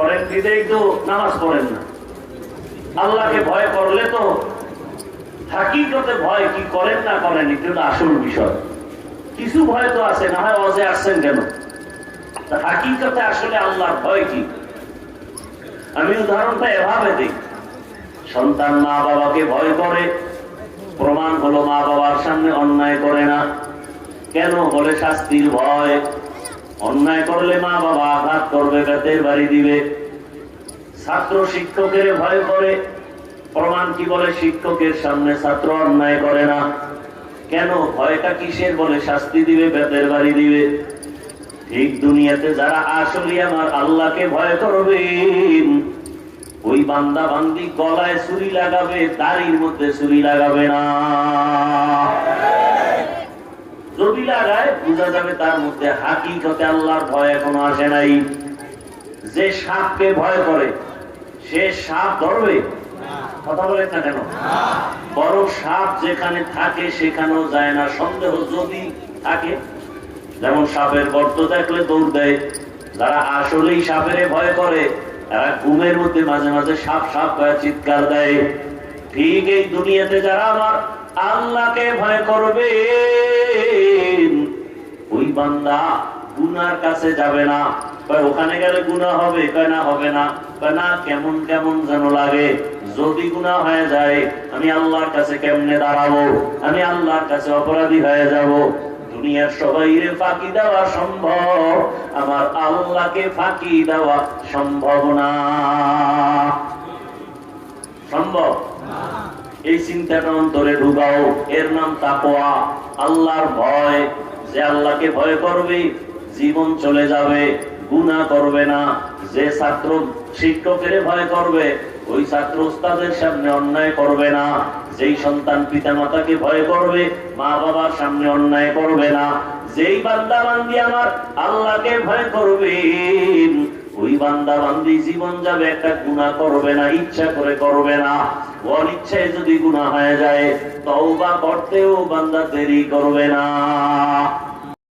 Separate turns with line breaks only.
করেন বিদেই তো নামাজ পড়েন না। আল্লাহকে ভয় করলে তো হাকিকতে ভয় কি করেন না করেন এটা হলো আসল বিষয়। কিছু ভয় তো আছে, না হয় অজে আসছেন কেন? হাকিকতে আসলে আল্লাহর ভয় কি? আমি উদাহরণটা এভাবে দিই, সন্তান মা বাবাকে ভয় করে, প্রমাণ হলো মা বাবার সামনে অন্যায় করে না। কেন? বলে শাস্তির ভয়। অন্যায় করলে মা বাবা আঘাত করবে, বেতের বাড়ি দিবে। ছাত্র শিক্ষকের ভয় করে, প্রমাণ কি? বলে শিক্ষকের সামনে ছাত্র অন্যায় করে না। কেন? ভয়টা কিসের? বলে শাস্তি দিবে, বেতের বাড়ি দিবে। ঠিক দুনিয়াতে যারা আসলে আমার আল্লাহকে ভয় করবেন, ওই বান্দা বান্দি গলায় ছুরি লাগাবে, দাড়ির মধ্যে ছুরি লাগাবে না। যদি লাগায় বোঝা যাবে তার মধ্যে হাকিকতে আল্লাহর ভয় এখনো আসে নাই। যে সাপকে ভয় করে সে সাপ ধরবে? কথা বলেন না কেন? বড় সাপ যেখানে থাকে সেখানেও যায় না, সন্দেহ যদি থাকে। যেমন সাপের গর্ত দেখলে দৌড় দেয়। যারা আসলেই সাপের ভয় করে তারা ঘুমের মধ্যে মাঝে মাঝে সাপ সাপ করে চিৎকার দেয়। ঠিক এই দুনিয়াতে যারা আমার আল্লাহকে ভয় করবে, ওই বান্দা গুনার কাছে যাবে না। ওখানে গেলে গুনাহ হবে? কয় না, হবে না। কয় না, কেমন কেমন যেন লাগে। যদি গুনাহ হয়ে যায় আমি আল্লাহর কাছে কেমনে দাঁড়াবো? আমি আল্লাহর কাছে অপরাধী হয়ে যাব। দুনিয়ার সবাইরে ফাঁকি দেওয়া সম্ভব, আমার আল্লাহকে ফাঁকি দেওয়া সম্ভব না। সম্ভব? এই চিন্তাটা অন্তরে ঢুকাও। এর নাম তাকওয়া, আল্লাহর ভয়। যে আল্লাহকে ভয় করবে জীবন চলে যাবে, গুনাহ করবে না। যে ছাত্র শিক্ষকের ভয় করবে ওই ছাত্র ওস্তাদের সামনে অন্যায় করবে না। যেই সন্তান পিতা মাতাকে ভয় করবে মা বাবার সামনে অন্যায় করবে না। যেই বান্দা বান্দি আমার আল্লাহকে ভয় করবে ওই বান্দা বান্দি জীবন যাবে একটা গুনাহ করবে না, ইচ্ছা করে করবে না। অনিচ্ছায় যদি গুনাহ হয়ে যায় তওবা করতেও বান্দা দেরি করবে না।